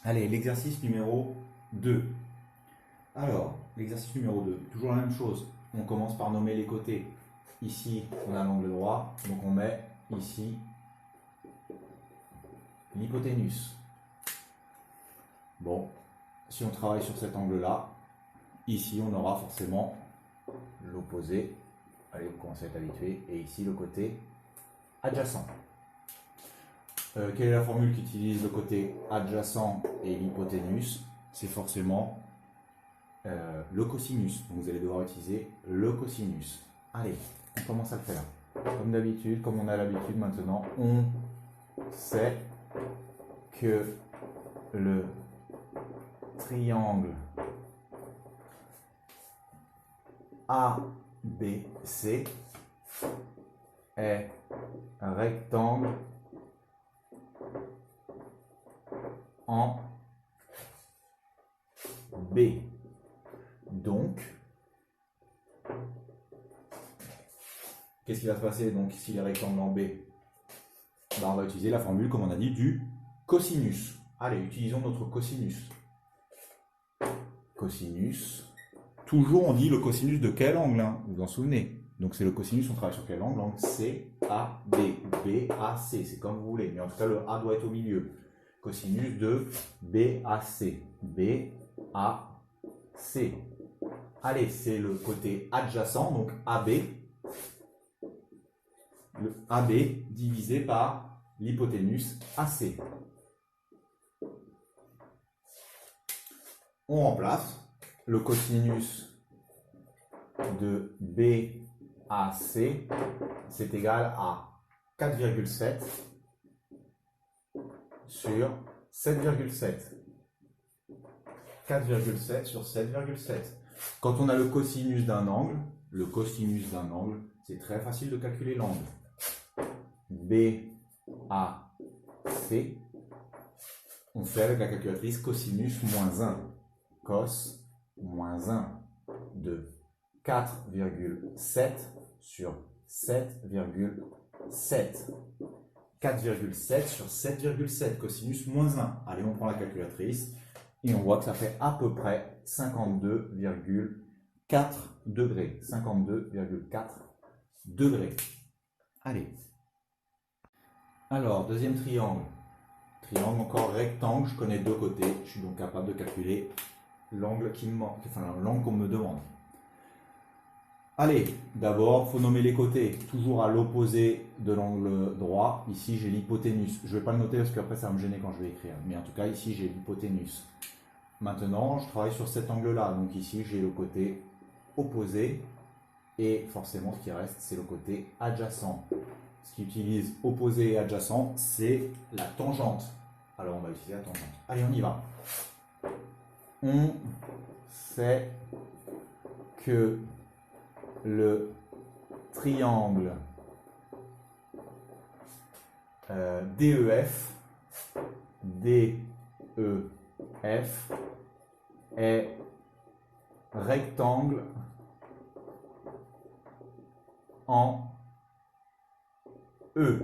Allez, l'exercice numéro 2. Alors, l'exercice numéro 2, toujours la même chose. On commence par nommer les côtés. Ici, on a l'angle droit, donc on met ici l'hypoténuse. Bon, si on travaille sur cet angle-là, ici on aura forcément l'opposé. Allez, vous commencez à être habitué. Et ici, le côté adjacent. Quelle est la formule qui utilise le côté adjacent et l'hypoténuse? C'est forcément le cosinus. Donc vous allez devoir utiliser le cosinus. Allez, on commence à le faire. Comme d'habitude, comme on a l'habitude maintenant, on sait que le triangle ABC est un rectangle en B. Donc, qu'est-ce qui va se passer donc s'il est rectangle en B? On va utiliser la formule, comme on a dit, du cosinus. Allez, utilisons notre cosinus. Cosinus. Toujours, on dit le cosinus de quel angle, hein? Vous vous en souvenez? Donc, c'est le cosinus, on travaille sur quel angle? Angle C, A, B. B, A, C, c'est comme vous voulez. Mais en tout cas, le A doit être au milieu. Cosinus de B, A, C. B, A, C. Allez, c'est le côté adjacent, donc AB. Le AB divisé par l'hypoténuse AC. On remplace le cosinus de BAC, c'est égal à 4,7 sur 7,7. 4,7 sur 7,7. Quand on a le cosinus d'un angle, c'est très facile de calculer l'angle. BAC, on fait avec la calculatrice cosinus moins 1. Cos moins 1 de 4,7 sur 7,7. 4,7 sur 7,7, cosinus moins 1. Allez, on prend la calculatrice et on voit que ça fait à peu près 52,4 degrés. 52,4 degrés. Allez. Alors, deuxième triangle. Triangle encore rectangle, je connais deux côtés, je suis donc capable de calculer l'angle qui me manque, enfin l'angle qu'on me demande. Allez, d'abord, il faut nommer les côtés, toujours à l'opposé de l'angle droit. Ici, j'ai l'hypoténuse. Je ne vais pas le noter parce qu'après, ça va me gêner quand je vais écrire. Mais en tout cas, ici, j'ai l'hypoténuse. Maintenant, je travaille sur cet angle-là. Donc ici, j'ai le côté opposé. Et forcément, ce qui reste, c'est le côté adjacent. Ce qui utilise opposé et adjacent, c'est la tangente. Alors, on va utiliser la tangente. Allez, on y va. On sait que le triangle DEF est rectangle en E.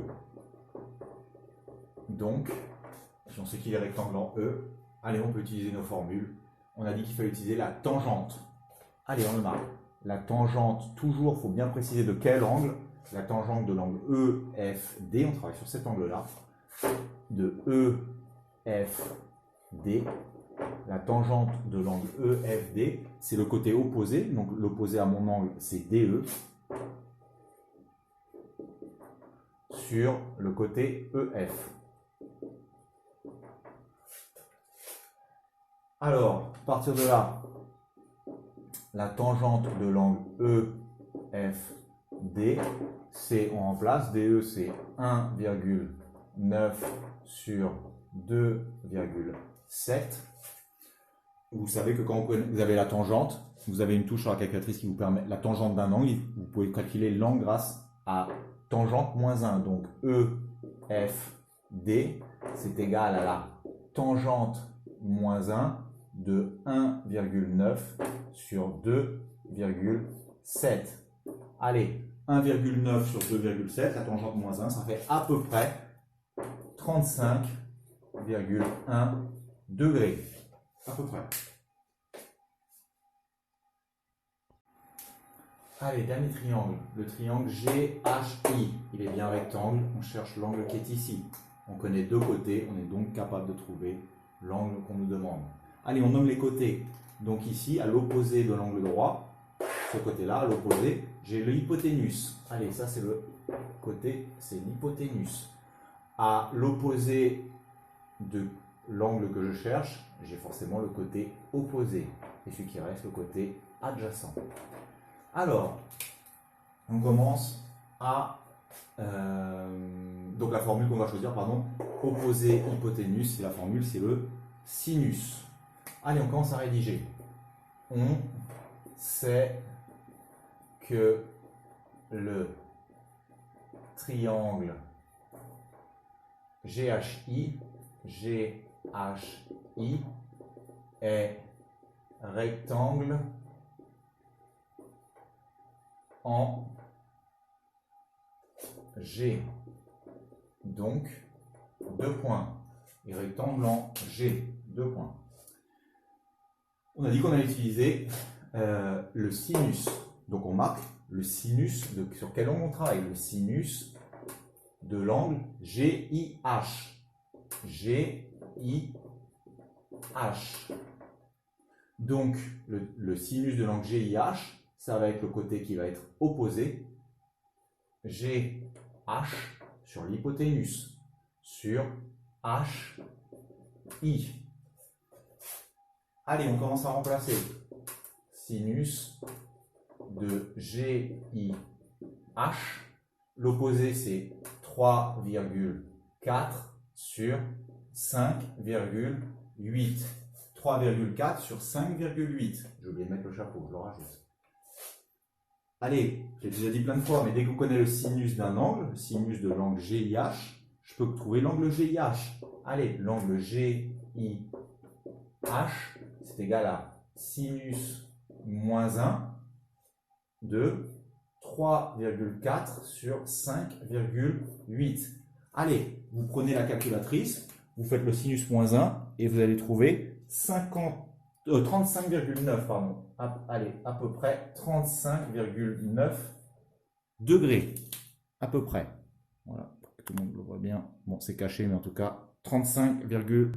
Donc, si on sait qu'il est rectangle en E, allez, on peut utiliser nos formules. On a dit qu'il fallait utiliser la tangente. Allez, on le marque. La tangente, toujours, il faut bien préciser de quel angle. La tangente de l'angle EFD, on travaille sur cet angle-là. De EFD. La tangente de l'angle EFD, c'est le côté opposé. Donc, l'opposé à mon angle, c'est DE. Sur le côté EF. Alors, à partir de là, la tangente de l'angle EFD, c'est, on remplace, DE c'est 1,9 sur 2,7. Vous savez que quand vous avez la tangente, vous avez une touche sur la calculatrice qui vous permet la tangente d'un angle, vous pouvez calculer l'angle grâce à tangente moins 1. Donc EFD, c'est égal à la tangente moins 1 de 1,9 sur 2,7. Allez, 1,9 sur 2,7, la tangente moins 1, ça fait à peu près 35,1 degrés, à peu près. Allez, dernier triangle, le triangle GHI. Il est bien rectangle, on cherche l'angle qui est ici. On connaît deux côtés, on est donc capable de trouver l'angle qu'on nous demande. Allez, on nomme les côtés. Donc ici, à l'opposé de l'angle droit, ce côté-là, à l'opposé, j'ai l'hypoténuse. Allez, ça c'est le côté, c'est l'hypoténuse. À l'opposé de l'angle que je cherche, j'ai forcément le côté opposé. Et celui qui reste, le côté adjacent. Alors, on commence à... donc la formule qu'on va choisir, pardon, opposé hypoténuse, c'est la formule, c'est le sinus. Allez, on commence à rédiger. On sait que le triangle GHI est rectangle en G. Donc, 2 points. Et rectangle en G. 2 points. On a dit qu'on allait utiliser le sinus. Donc, on marque le sinus. Sur quel angle on travaille? Le sinus de l'angle GIH. GIH. Donc, le sinus de l'angle GIH, ça va être le côté qui va être opposé. GH sur l'hypoténuse, sur HI. Allez, on commence à remplacer. Sinus de GIH. L'opposé, c'est 3,4 sur 5,8. 3,4 sur 5,8. J'ai oublié de mettre le chapeau, je le rajoute. Allez, j'ai déjà dit plein de fois, mais dès que vous connaissez le sinus d'un angle, le sinus de l'angle GIH, je peux trouver l'angle GIH. Allez, l'angle GIH, c'est égal à sinus moins 1 de 3,4 sur 5,8. Allez, vous prenez la calculatrice, vous faites le sinus moins 1 et vous allez trouver 35,9, pardon. Allez, à peu près 35,9 degrés. À peu près. Voilà, pour que tout le monde le voit bien. Bon, c'est caché, mais en tout cas, 35,9.